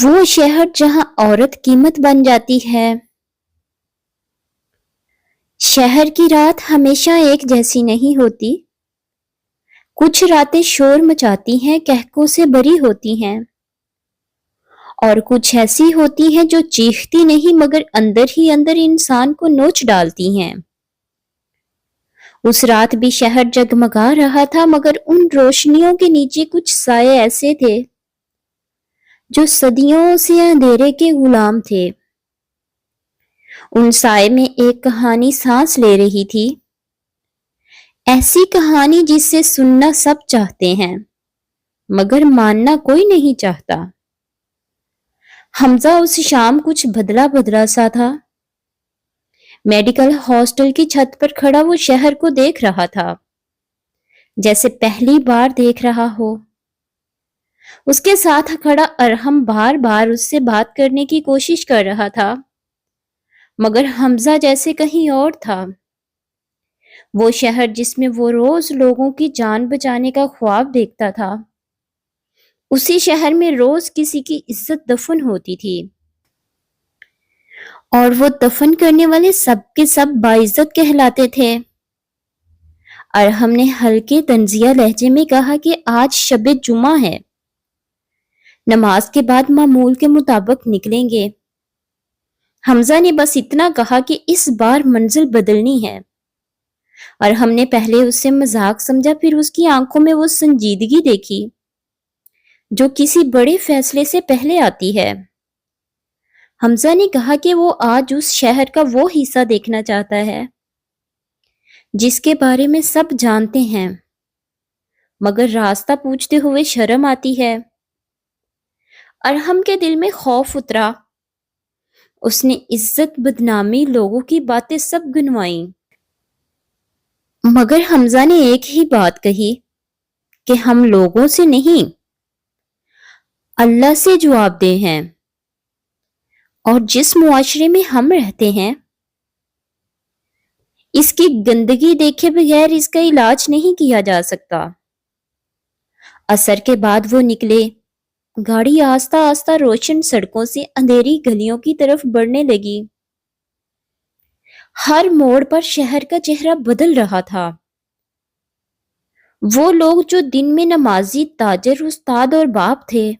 وہ شہر جہاں عورت قیمت بن جاتی ہے۔ شہر کی رات ہمیشہ ایک جیسی نہیں ہوتی۔ کچھ راتیں شور مچاتی ہیں، کہکوں سے بری ہوتی ہیں، اور کچھ ایسی ہوتی ہیں جو چیختی نہیں مگر اندر ہی اندر انسان کو نوچ ڈالتی ہیں۔ اس رات بھی شہر جگمگا رہا تھا، مگر ان روشنیوں کے نیچے کچھ سائے ایسے تھے جو صدیوں سے اندھیرے کے غلام تھے۔ ان سائے میں ایک کہانی سانس لے رہی تھی، ایسی کہانی جس سے سننا سب چاہتے ہیں مگر ماننا کوئی نہیں چاہتا۔ حمزہ اس شام کچھ بدلا بدلا سا تھا۔ میڈیکل ہاسٹل کی چھت پر کھڑا وہ شہر کو دیکھ رہا تھا جیسے پہلی بار دیکھ رہا ہو۔ اس کے ساتھ کھڑا ارحم بار بار اس سے بات کرنے کی کوشش کر رہا تھا مگر حمزہ جیسے کہیں اور تھا۔ وہ شہر جس میں وہ روز لوگوں کی جان بچانے کا خواب دیکھتا تھا، اسی شہر میں روز کسی کی عزت دفن ہوتی تھی، اور وہ دفن کرنے والے سب کے سب باعزت کہلاتے تھے۔ ارحم نے ہلکے طنزیہ لہجے میں کہا کہ آج شب جمعہ ہے، نماز کے بعد معمول کے مطابق نکلیں گے۔ حمزہ نے بس اتنا کہا کہ اس بار منزل بدلنی ہے، اور ہم نے پہلے اس سے مذاق سمجھا، پھر اس کی آنکھوں میں وہ سنجیدگی دیکھی جو کسی بڑے فیصلے سے پہلے آتی ہے۔ حمزہ نے کہا کہ وہ آج اس شہر کا وہ حصہ دیکھنا چاہتا ہے جس کے بارے میں سب جانتے ہیں مگر راستہ پوچھتے ہوئے شرم آتی ہے۔ ارحم کے دل میں خوف اترا۔ اس نے عزت، بدنامی، لوگوں کی باتیں سب گنوائیں، مگر حمزہ نے ایک ہی بات کہی کہ ہم لوگوں سے نہیں، اللہ سے جواب دہ ہیں، اور جس معاشرے میں ہم رہتے ہیں اس کی گندگی دیکھے بغیر اس کا علاج نہیں کیا جا سکتا۔ عصر کے بعد وہ نکلے۔ گاڑی آہستہ آہستہ روشن سڑکوں سے اندھیری گلیوں کی طرف بڑھنے لگی۔ ہر موڑ پر شہر کا چہرہ بدل رہا تھا۔ وہ لوگ جو دن میں نمازی، تاجر، استاد اور باپ تھے،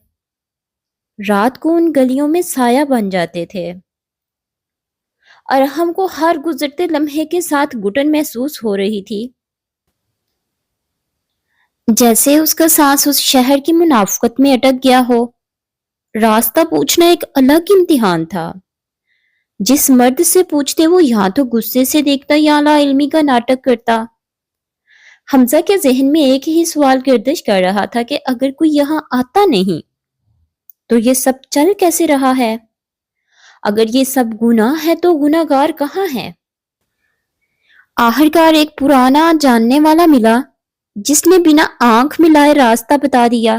رات کو ان گلیوں میں سایہ بن جاتے تھے۔ ارحم کو ہر گزرتے لمحے کے ساتھ گھٹن محسوس ہو رہی تھی، جیسے اس کا سانس اس شہر کی منافقت میں اٹک گیا ہو۔ راستہ پوچھنا ایک الگ امتحان تھا۔ جس مرد سے پوچھتے وہ یہاں تو غصے سے دیکھتا یا لا علمی کا ناٹک کرتا۔ حمزہ کے ذہن میں ایک ہی سوال گردش کر رہا تھا کہ اگر کوئی یہاں آتا نہیں تو یہ سب چل کیسے رہا ہے؟ اگر یہ سب گناہ ہے تو گناہ گار کہاں ہے؟ آخرکار ایک پرانا جاننے والا ملا جس نے بنا آنکھ ملائے راستہ بتا دیا۔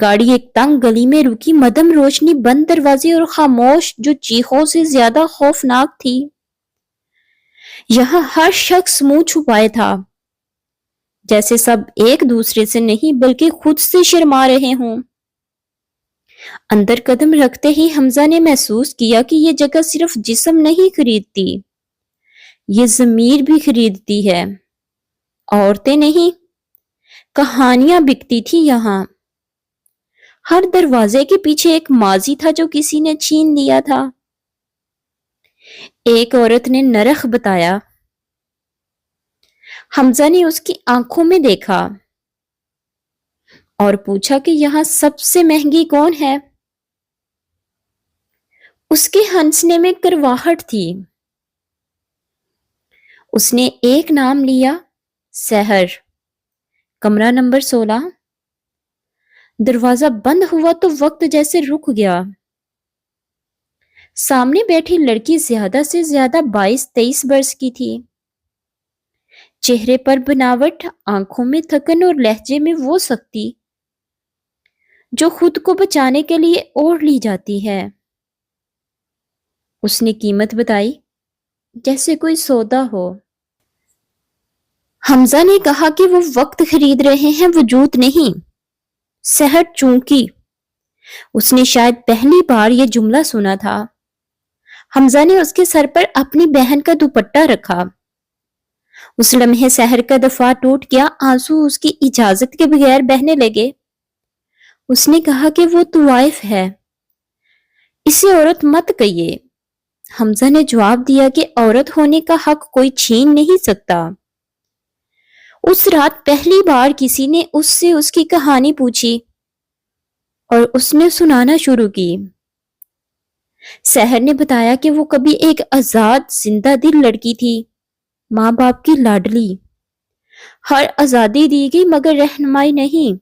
گاڑی ایک تنگ گلی میں رکی، مدھم روشنی، بند دروازے اور خاموش جو چیخوں سے زیادہ خوفناک تھی۔ یہاں ہر شخص منہ چھپائے تھا، جیسے سب ایک دوسرے سے نہیں بلکہ خود سے شرما رہے ہوں۔ اندر قدم رکھتے ہی حمزہ نے محسوس کیا کہ یہ جگہ صرف جسم نہیں خریدتی، یہ ضمیر بھی خریدتی ہے۔ عورتیں نہیں، کہانیاں بکتی تھی یہاں۔ ہر دروازے کے پیچھے ایک ماضی تھا جو کسی نے چھین لیا تھا۔ ایک عورت نے نرخ بتایا۔ حمزہ نے اس کی آنکھوں میں دیکھا اور پوچھا کہ یہاں سب سے مہنگی کون ہے؟ اس کے ہنسنے میں کرواہٹ تھی۔ اس نے ایک نام لیا، سحر، کمرہ نمبر 16۔ دروازہ بند ہوا تو وقت جیسے رک گیا۔ سامنے بیٹھی لڑکی زیادہ سے زیادہ 22-23 برس کی تھی۔ چہرے پر بناوٹ، آنکھوں میں تھکن اور لہجے میں وہ سختی جو خود کو بچانے کے لیے اوڑھ لی جاتی ہے۔ اس نے قیمت بتائی جیسے کوئی سودا ہو۔ حمزہ نے کہا کہ وہ وقت خرید رہے ہیں، وجود نہیں۔ سحر چونکی اس نے شاید پہلی بار یہ جملہ سنا تھا۔ حمزہ نے اس کے سر پر اپنی بہن کا دوپٹہ رکھا۔ اس لمحے سحر کا دفاع ٹوٹ گیا، آنسو اس کی اجازت کے بغیر بہنے لگے۔ اس نے کہا کہ وہ طوائف ہے، اسے عورت مت کہیے۔ حمزہ نے جواب دیا کہ عورت ہونے کا حق کوئی چھین نہیں سکتا۔ اس رات پہلی بار کسی نے اس سے اس کی کہانی پوچھی اور اس نے سنانا شروع کی۔ سحر نے بتایا کہ وہ کبھی ایک آزاد زندہ دل لڑکی تھی، ماں باپ کی لاڈلی۔ ہر آزادی دی گئی مگر رہنمائی نہیں،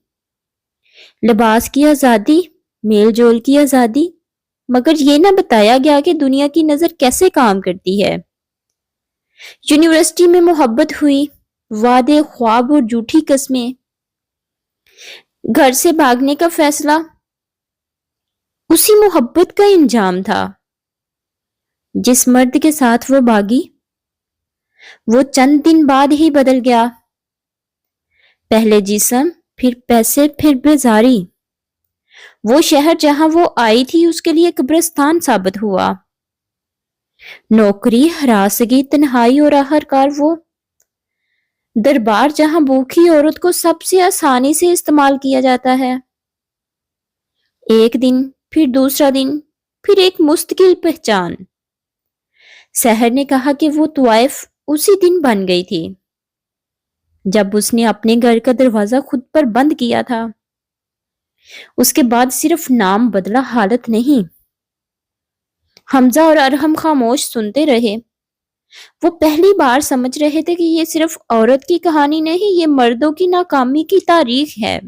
لباس کی آزادی، میل جول کی آزادی، مگر یہ نہ بتایا گیا کہ دنیا کی نظر کیسے کام کرتی ہے۔ یونیورسٹی میں محبت ہوئی، وعدے، خواب اور جھوٹی قسمیں، گھر سے بھاگنے کا فیصلہ اسی محبت کا انجام تھا۔ جس مرد کے ساتھ وہ بھاگی وہ چند دن بعد ہی بدل گیا، پہلے جسم، پھر پیسے، پھر بیزاری۔ وہ شہر جہاں وہ آئی تھی اس کے لیے قبرستان ثابت ہوا۔ نوکری، ہراسگی، تنہائی اور آخرکار وہ دربار جہاں بھوکی عورت کو سب سے آسانی سے استعمال کیا جاتا ہے۔ ایک دن، پھر دوسرا دن، پھر ایک مستقل پہچان۔ سحر نے کہا کہ وہ طوائف اسی دن بن گئی تھی جب اس نے اپنے گھر کا دروازہ خود پر بند کیا تھا۔ اس کے بعد صرف نام بدلا، حالت نہیں۔ حمزہ اور ارحم خاموش سنتے رہے۔ وہ پہلی بار سمجھ رہے تھے کہ یہ صرف عورت کی کہانی نہیں، یہ مردوں کی ناکامی کی تاریخ ہے۔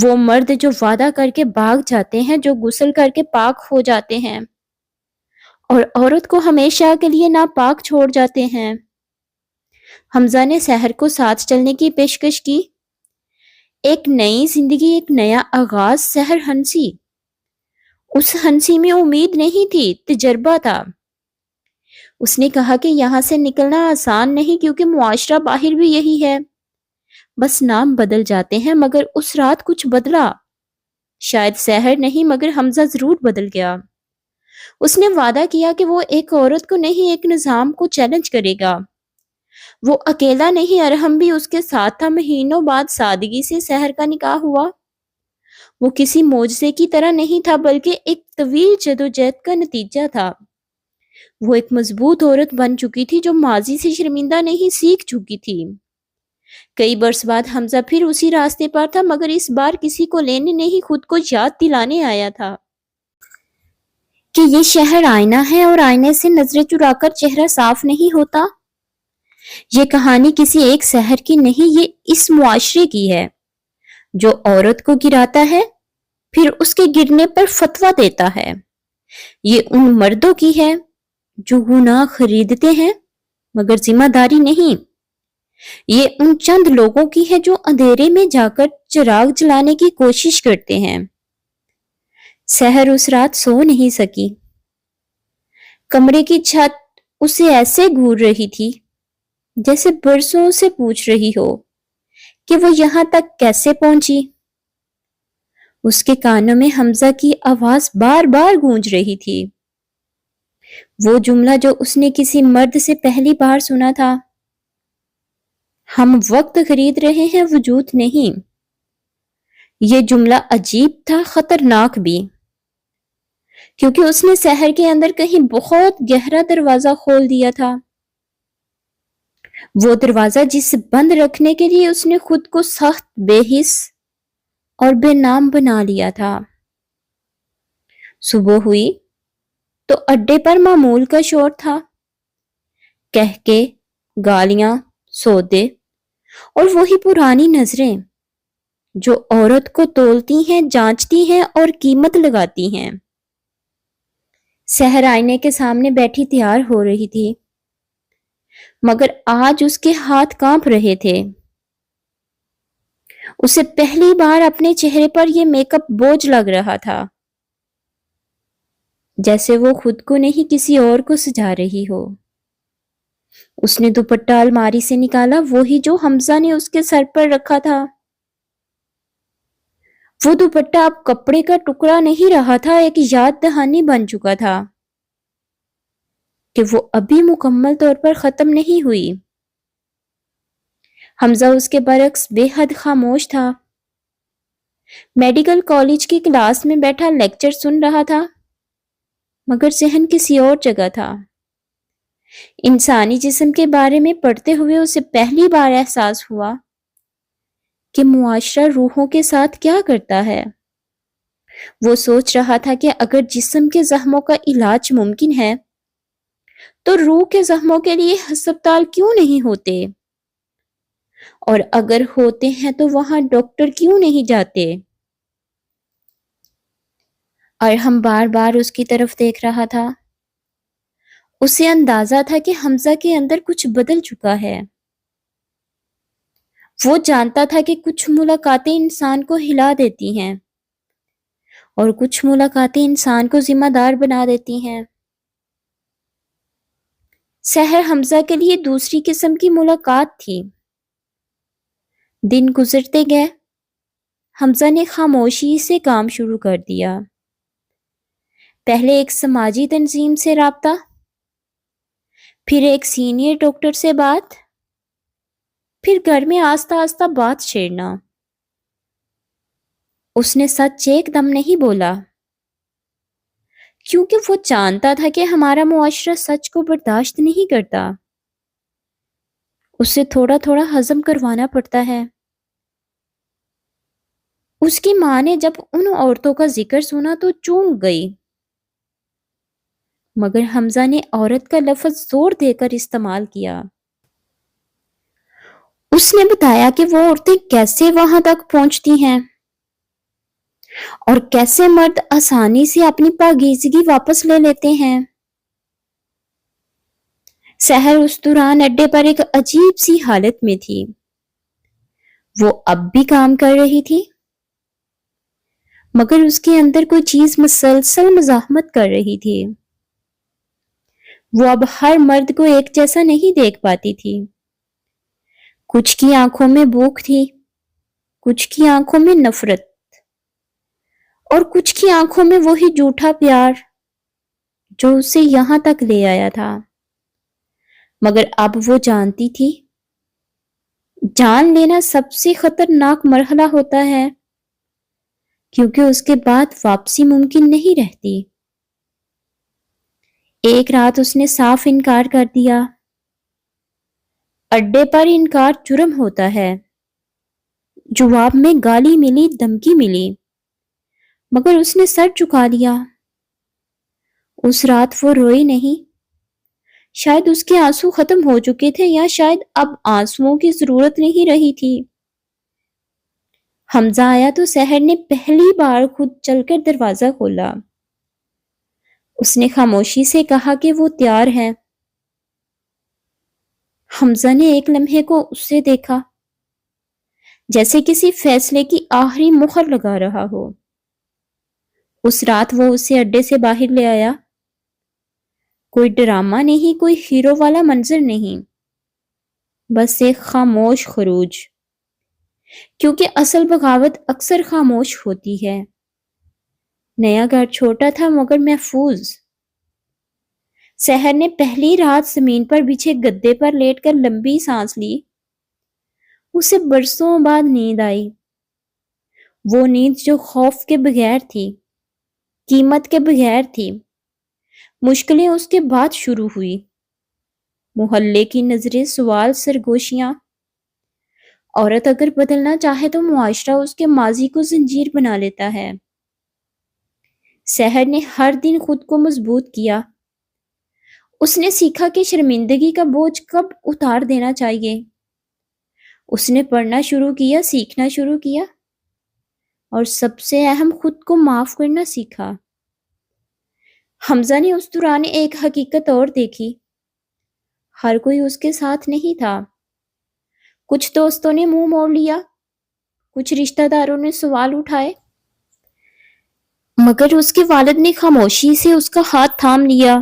وہ مرد جو وعدہ کر کے بھاگ جاتے ہیں، جو غسل کر کے پاک ہو جاتے ہیں، اور عورت کو ہمیشہ کے لیے ناپاک چھوڑ جاتے ہیں۔ حمزہ نے سحر کو ساتھ چلنے کی پیشکش کی۔ ایک نئی زندگی، ایک نیا آغاز۔ سحر ہنسی۔ اس ہنسی میں امید نہیں تھی، تجربہ تھا۔ اس نے کہا کہ یہاں سے نکلنا آسان نہیں، کیونکہ معاشرہ باہر بھی یہی ہے، بس نام بدل جاتے ہیں۔ مگر اس رات کچھ بدلا، شاید سحر نہیں مگر حمزہ ضرور بدل گیا۔ اس نے وعدہ کیا کہ وہ ایک عورت کو نہیں، ایک نظام کو چیلنج کرے گا۔ وہ اکیلا نہیں، ارحم بھی اس کے ساتھ تھا۔ مہینوں بعد سادگی سے سحر کا نکاح ہوا۔ وہ کسی معجزے کی طرح نہیں تھا، بلکہ ایک طویل جدوجہد کا نتیجہ تھا۔ وہ ایک مضبوط عورت بن چکی تھی جو ماضی سے شرمندہ نہیں، سیکھ چکی تھی۔ کئی برس بعد حمزہ پھر اسی راستے پر تھا، مگر اس بار کسی کو لینے نہیں، خود کو یاد دلانے آیا تھا کہ یہ شہر آئینہ ہے اور آئینے سے نظریں چرا کر چہرہ صاف نہیں ہوتا۔ یہ کہانی کسی ایک شہر کی نہیں، یہ اس معاشرے کی ہے جو عورت کو گراتا ہے، پھر اس کے گرنے پر فتویٰ دیتا ہے۔ یہ ان مردوں کی ہے جو گناہ خریدتے ہیں مگر ذمہ داری نہیں۔ یہ ان چند لوگوں کی ہے جو اندھیرے میں جا کر چراغ جلانے کی کوشش کرتے ہیں۔ سحر اس رات سو نہیں سکی۔ کمرے کی چھت اسے ایسے گھور رہی تھی جیسے برسوں سے پوچھ رہی ہو کہ وہ یہاں تک کیسے پہنچی۔ اس کے کانوں میں حمزہ کی آواز بار بار گونج رہی تھی، وہ جملہ جو اس نے کسی مرد سے پہلی بار سنا تھا، ہم وقت خرید رہے ہیں، وجود نہیں۔ یہ جملہ عجیب تھا، خطرناک بھی، کیونکہ اس نے سحر کے اندر کہیں بہت گہرا دروازہ کھول دیا تھا۔ وہ دروازہ جسے بند رکھنے کے لیے اس نے خود کو سخت بے حس اور بے نام بنا لیا تھا۔ صبح ہوئی تو اڈے پر معمول کا شور تھا، کہکے، گالیاں، سودے اور وہی پرانی نظریں جو عورت کو تولتی ہیں، جانچتی ہیں اور قیمت لگاتی ہیں۔ سحر آئینے کے سامنے بیٹھی تیار ہو رہی تھی، مگر آج اس کے ہاتھ کانپ رہے تھے۔ اسے پہلی بار اپنے چہرے پر یہ میک اپ بوجھ لگ رہا تھا، جیسے وہ خود کو نہیں کسی اور کو سجا رہی ہو۔ اس نے دوپٹہ الماری سے نکالا، وہی جو حمزہ نے اس کے سر پر رکھا تھا، وہ دوپٹہ اب کپڑے کا ٹکڑا نہیں رہا تھا، ایک یاد دہانی بن چکا تھا کہ وہ ابھی مکمل طور پر ختم نہیں ہوئی۔ حمزہ اس کے برعکس بے حد خاموش تھا۔ میڈیکل کالج کی کلاس میں بیٹھا لیکچر سن رہا تھا، مگر ذہن کسی اور جگہ تھا۔ انسانی جسم کے بارے میں پڑھتے ہوئے اسے پہلی بار احساس ہوا کہ معاشرہ روحوں کے ساتھ کیا کرتا ہے۔ وہ سوچ رہا تھا کہ اگر جسم کے زخموں کا علاج ممکن ہے تو روح کے زخموں کے لیے ہسپتال کیوں نہیں ہوتے، اور اگر ہوتے ہیں تو وہاں ڈاکٹر کیوں نہیں جاتے۔ ارحم بار بار اس کی طرف دیکھ رہا تھا۔ اسے اندازہ تھا کہ حمزہ کے اندر کچھ بدل چکا ہے۔ وہ جانتا تھا کہ کچھ ملاقاتیں انسان کو ہلا دیتی ہیں اور کچھ ملاقاتیں انسان کو ذمہ دار بنا دیتی ہیں۔ سحر حمزہ کے لیے دوسری قسم کی ملاقات تھی۔ دن گزرتے گئے، حمزہ نے خاموشی سے کام شروع کر دیا۔ پہلے ایک سماجی تنظیم سے رابطہ، پھر ایک سینئر ڈاکٹر سے بات، پھر گھر میں آہستہ آہستہ بات چھیڑنا۔ اس نے سچ ایک دم نہیں بولا، کیونکہ وہ جانتا تھا کہ ہمارا معاشرہ سچ کو برداشت نہیں کرتا۔ اسے تھوڑا تھوڑا ہضم کروانا پڑتا ہے۔ اس کی ماں نے جب ان عورتوں کا ذکر سنا تو چونک گئی، مگر حمزہ نے عورت کا لفظ زور دے کر استعمال کیا۔ اس نے بتایا کہ وہ عورتیں کیسے وہاں تک پہنچتی ہیں اور کیسے مرد آسانی سے اپنی پاکیزگی واپس لے لیتے ہیں۔ سحر اس دوران اڈے پر ایک عجیب سی حالت میں تھی۔ وہ اب بھی کام کر رہی تھی، مگر اس کے اندر کوئی چیز مسلسل مزاحمت کر رہی تھی۔ وہ اب ہر مرد کو ایک جیسا نہیں دیکھ پاتی تھی۔ کچھ کی آنکھوں میں بھوک تھی، کچھ کی آنکھوں میں نفرت، اور کچھ کی آنکھوں میں وہی جھوٹا پیار جو اسے یہاں تک لے آیا تھا۔ مگر اب وہ جانتی تھی، جان لینا سب سے خطرناک مرحلہ ہوتا ہے، کیونکہ اس کے بعد واپسی ممکن نہیں رہتی۔ ایک رات اس نے صاف انکار کر دیا۔ اڈے پر انکار جرم ہوتا ہے۔ جواب میں گالی ملی، دھمکی ملی، مگر اس نے سر جھکا لیا۔ اس رات وہ روئی نہیں۔ شاید اس کے آنسو ختم ہو چکے تھے، یا شاید اب آنسوؤں کی ضرورت نہیں رہی تھی۔ حمزہ آیا تو سحر نے پہلی بار خود چل کر دروازہ کھولا۔ اس نے خاموشی سے کہا کہ وہ تیار ہے۔ حمزہ نے ایک لمحے کو اسے دیکھا، جیسے کسی فیصلے کی آخری مہر لگا رہا ہو۔ اس رات وہ اسے اڈے سے باہر لے آیا۔ کوئی ڈرامہ نہیں، کوئی ہیرو والا منظر نہیں، بس ایک خاموش خروج، کیونکہ اصل بغاوت اکثر خاموش ہوتی ہے۔ نیا گھر چھوٹا تھا مگر محفوظ۔ سحر نے پہلی رات زمین پر بچھے گدے پر لیٹ کر لمبی سانس لی۔ اسے برسوں بعد نیند آئی، وہ نیند جو خوف کے بغیر تھی، قیمت کے بغیر تھی۔ مشکلیں اس کے بعد شروع ہوئی، محلے کی نظریں، سوال، سرگوشیاں۔ عورت اگر بدلنا چاہے تو معاشرہ اس کے ماضی کو زنجیر بنا لیتا ہے۔ سحر نے ہر دن خود کو مضبوط کیا۔ اس نے سیکھا کہ شرمندگی کا بوجھ کب اتار دینا چاہیے۔ اس نے پڑھنا شروع کیا، سیکھنا شروع کیا، اور سب سے اہم، خود کو معاف کرنا سیکھا۔ حمزہ نے اس دوران ایک حقیقت اور دیکھی، ہر کوئی اس کے ساتھ نہیں تھا۔ کچھ دوستوں نے منہ موڑ لیا، کچھ رشتہ داروں نے سوال اٹھائے، مگر اس کے والد نے خاموشی سے اس کا ہاتھ تھام لیا۔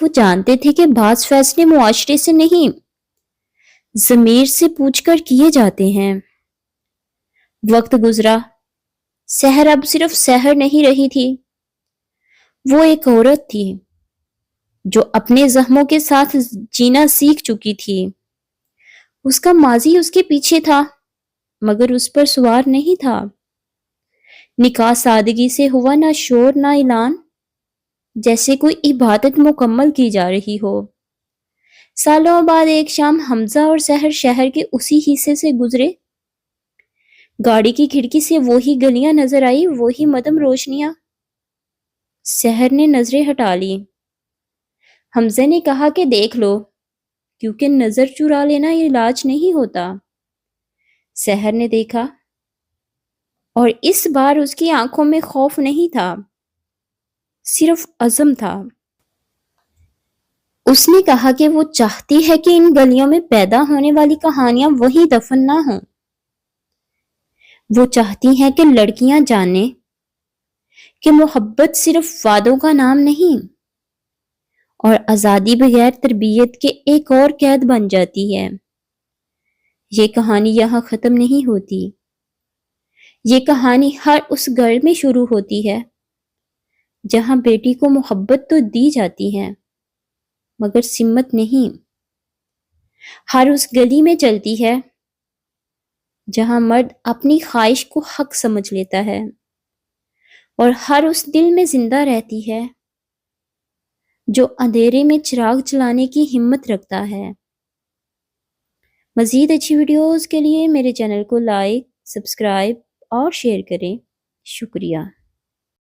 وہ جانتے تھے کہ بعض فیصلے معاشرے سے نہیں، ضمیر سے پوچھ کر کیے جاتے ہیں۔ وقت گزرا، سحر اب صرف سحر نہیں رہی تھی، وہ ایک عورت تھی جو اپنے زخموں کے ساتھ جینا سیکھ چکی تھی۔ اس کا ماضی اس کے پیچھے تھا مگر اس پر سوار نہیں تھا۔ نکاح سادگی سے ہوا، نہ شور نہ اعلان، جیسے کوئی عبادت مکمل کی جا رہی ہو۔ سالوں بعد ایک شام حمزہ اور سحر شہر کے اسی حصے سے گزرے۔ گاڑی کی کھڑکی سے وہی گلیاں نظر آئی، وہی مدھم روشنیاں۔ سحر نے نظریں ہٹا لی۔ حمزہ نے کہا کہ دیکھ لو، کیونکہ نظر چرا لینا یہ علاج نہیں ہوتا۔ سحر نے دیکھا، اور اس بار اس کی آنکھوں میں خوف نہیں تھا، صرف عزم تھا۔ اس نے کہا کہ وہ چاہتی ہے کہ ان گلیوں میں پیدا ہونے والی کہانیاں وہی دفن نہ ہوں۔ وہ چاہتی ہیں کہ لڑکیاں جانیں کہ محبت صرف وعدوں کا نام نہیں، اور آزادی بغیر تربیت کے ایک اور قید بن جاتی ہے۔ یہ کہانی یہاں ختم نہیں ہوتی۔ یہ کہانی ہر اس گھر میں شروع ہوتی ہے جہاں بیٹی کو محبت تو دی جاتی ہے مگر سمت نہیں۔ ہر اس گلی میں چلتی ہے جہاں مرد اپنی خواہش کو حق سمجھ لیتا ہے، اور ہر اس دل میں زندہ رہتی ہے جو اندھیرے میں چراغ جلانے کی ہمت رکھتا ہے۔ مزید اچھی ویڈیوز کے لیے میرے چینل کو لائک، سبسکرائب اور شیئر کریں۔ شکریہ۔